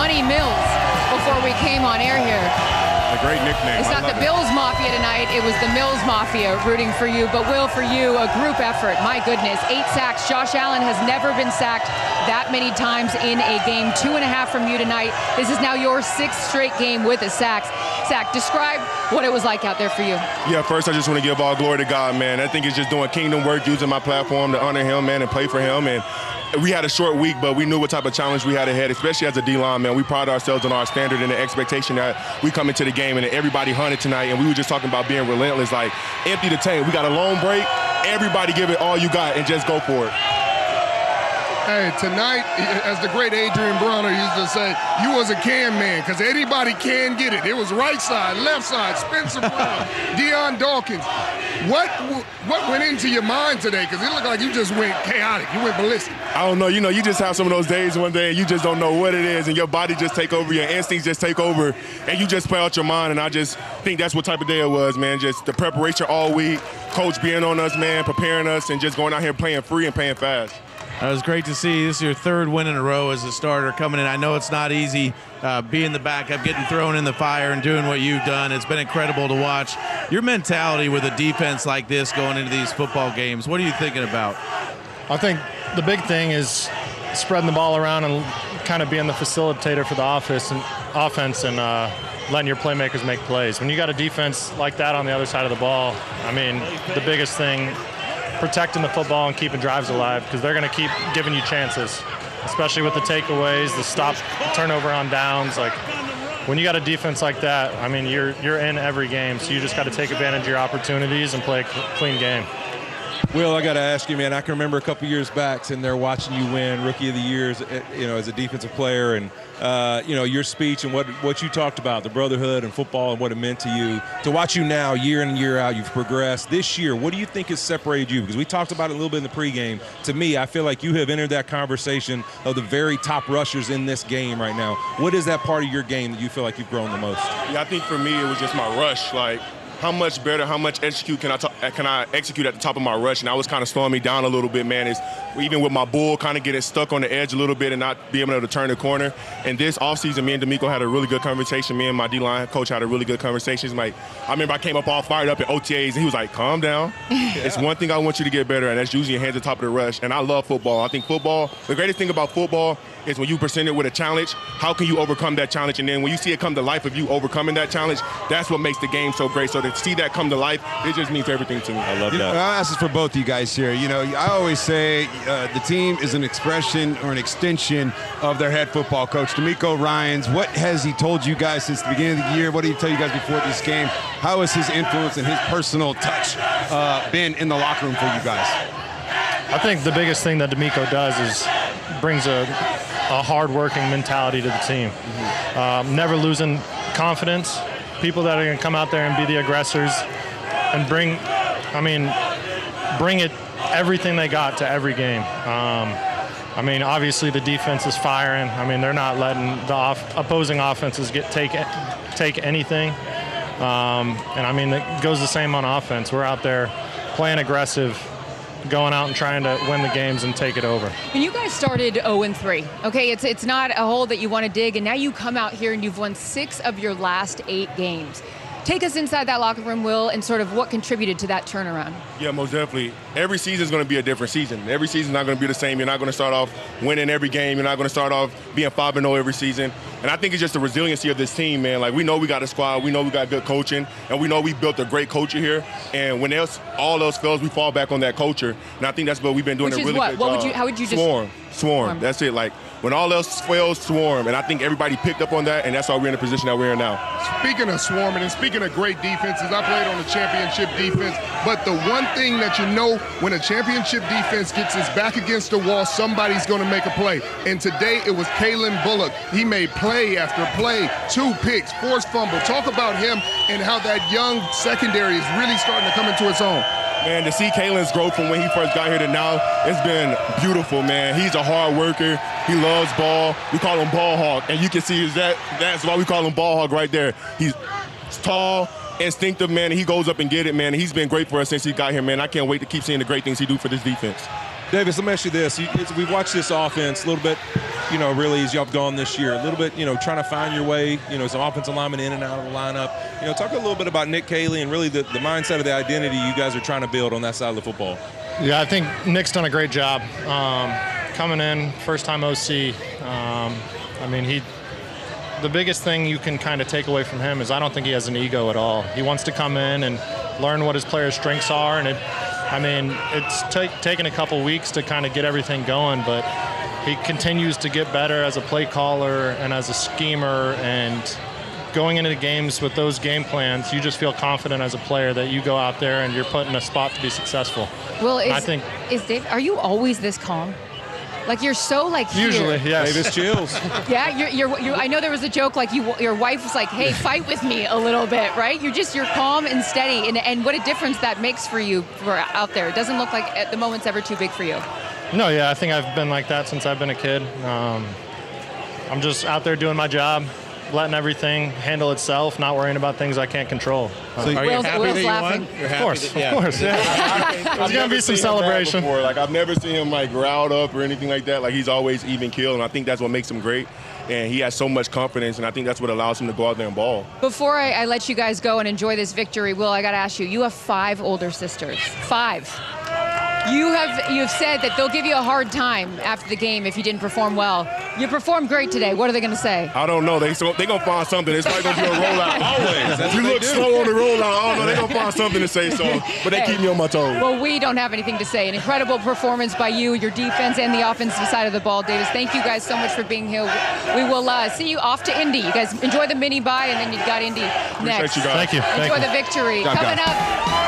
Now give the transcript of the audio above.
Money Mills before we came on air here. A great nickname. It's not the Bills Mafia tonight. It was the Mills Mafia rooting for you. But, Will, for you, a group effort. My goodness, 8 sacks. Josh Allen has never been sacked that many times in a game. 2.5 from you tonight. This is now your 6th straight game with a sack. Describe what it was like out there for you. Yeah, first I just want to give all glory to God, man. I think it's just doing kingdom work, using my platform to honor him, man, and play for him. And we had a short week, but we knew what type of challenge we had ahead, especially as a D-line, man. We pride ourselves on our standard and the expectation that we come into the game and everybody hunted tonight. And we were just talking about being relentless, like empty the tank. We got a long break. Everybody give it all you got and just go for it. Hey, tonight, as the great Adrian Bronner used to say, you was a can man, because anybody can get it. It was right side, left side, Spencer Brown, Deion Dawkins. What went into your mind today? Because it looked like you just went chaotic. You went ballistic. I don't know. You know, you just have some of those days one day and you just don't know what it is, and your body just take over, your instincts just take over, and you just play out your mind. And I just think that's what type of day it was, man. Just the preparation all week, coach being on us, man, preparing us, and just going out here playing free and playing fast. It was great to see. This is your 3rd win in a row as a starter coming in. I know it's not easy being the backup, getting thrown in the fire and doing what you've done. It's been incredible to watch. Your mentality with a defense like this going into these football games, what are you thinking about? I think the big thing is spreading the ball around and kind of being the facilitator for the offense and letting your playmakers make plays. When you got a defense like that on the other side of the ball, I mean, the biggest thing, protecting the football and keeping drives alive, because they're going to keep giving you chances, especially with the takeaways, the turnover on downs. Like, when you got a defense like that, I mean, you're in every game, so you just got to take advantage of your opportunities and play a clean game. Will, I got to ask you, man, I can remember a couple years back sitting there watching you win Rookie of the Year, as a defensive player, and your speech and what you talked about, the brotherhood and football and what it meant to you. To watch you now, year in and year out, you've progressed. This year, what do you think has separated you? Because we talked about it a little bit in the pregame. To me, I feel like you have entered that conversation of the very top rushers in this game right now. What is that part of your game that you feel like you've grown the most? Yeah, I think for me, it was just my rush. Like, how much better, how much can I execute at the top of my rush? And that was kind of slowing me down a little bit, man. Is even with my bull kind of getting stuck on the edge a little bit and not being able to turn the corner. And this offseason, me and D'Amico had a really good conversation. Me and my D-line coach had a really good conversation. He's like, I remember I came up all fired up at OTAs, and he was like, calm down. It's one thing I want you to get better at, and that's using your hands at the top of the rush. And I love football. I think football, the greatest thing about football is when you present it with a challenge, how can you overcome that challenge? And then when you see it come to life of you overcoming that challenge, that's what makes the game so great. So to see that come to life, it just means everything to me. I love that. I'll ask this for both of you guys here. I always say the team is an expression or an extension of their head football coach, D'Amico Ryans. What has he told you guys since the beginning of the year? What did he tell you guys before this game? How has his influence and his personal touch been in the locker room for you guys? I think the biggest thing that D'Amico does is brings a hard-working mentality to the team. Never losing confidence. People that are going to come out there and be the aggressors and bring it, everything they got to every game. Obviously the defense is firing. They're not letting the opposing offenses take anything. It goes the same on offense. We're out there playing aggressive, going out and trying to win the games and take it over. And you guys started 0-3. Okay, it's not a hole that you want to dig, and now you come out here and you've won 6 of your last 8 games. Take us inside that locker room, Will, and sort of what contributed to that turnaround. Yeah, most definitely. Every season is going to be a different season. Every season is not going to be the same. You're not going to start off winning every game. You're not going to start off being 5-0 every season. And I think it's just the resiliency of this team, man. Like, we know we got a squad. We know we got good coaching. And we know we built a great culture here. And when all else fails, we fall back on that culture. And I think that's what we've been doing a really good job. How would you just... Swarm. That's it. Like, when all else fails, swarm. And I think everybody picked up on that, and that's why we're in the position that we're in now. Speaking of swarming and speaking of great defenses, I played on a championship defense, but the one thing that you know, when a championship defense gets his back against the wall, somebody's going to make a play. And today it was Kalen Bullock. He made play after play, 2 picks, forced fumble. Talk about him and how that young secondary is really starting to come into its own. Man, to see Kalen's growth from when he first got here to now, it's been beautiful, man. He's a hard worker. He loves ball. We call him Ball Hog, and you can see that's why we call him Ball Hog right there. He's tall, instinctive, man, and he goes up and get it, man. And he's been great for us since he got here, man. I can't wait to keep seeing the great things he do for this defense. Davis, let me ask you this. We've watched this offense a little bit, really as y'all have gone this year, a little bit, trying to find your way, some offensive linemen in and out of the lineup. Talk a little bit about Nick Caley and really the mindset of the identity you guys are trying to build on that side of the football. Yeah, I think Nick's done a great job. Coming in, first-time OC. The biggest thing you can kind of take away from him is I don't think he has an ego at all. He wants to come in and learn what his players' strengths are, and it's taken a couple weeks to kind of get everything going, but he continues to get better as a play caller and as a schemer, and going into the games with those game plans, you just feel confident as a player that you go out there and you're put in a spot to be successful. Well, Dave, are you always this calm? Like you're so like here. Usually, yes. Davis chills. Yeah, you're. I know there was a joke like your wife was like, "Hey, fight with me a little bit," right? You're calm and steady, and what a difference that makes for you out there. It doesn't look like the moment's ever too big for you. No, yeah, I think I've been like that since I've been a kid. I'm just out there doing my job, letting everything handle itself, not worrying about things I can't control. So are you happy that you laughing. won? You're Of course, yeah. There's going to be some celebration. Like I've never seen him like riled up or anything like that. Like he's always even keel, and I think that's what makes him great. And he has so much confidence, and I think that's what allows him to go out there and ball. Before I let you guys go and enjoy this victory, Will, I got to ask you, you have 5 older sisters. 5. You've said that they'll give you a hard time after the game if you didn't perform well. You performed great today. What are they going to say? I don't know. They're going to find something. It's probably going to be a rollout. Always. That's You what look they do. slow on the rollout. I don't know. They're going to find something to say, but they keep me on my toes. Well, we don't have anything to say. An incredible performance by you, your defense, and the offensive side of the ball, Davis. Thank you guys so much for being here. We will see you off to Indy. You guys enjoy the mini-bye, and then you've got Indy next. Appreciate you guys. Thank you. Enjoy the victory. Job, Coming guys. up.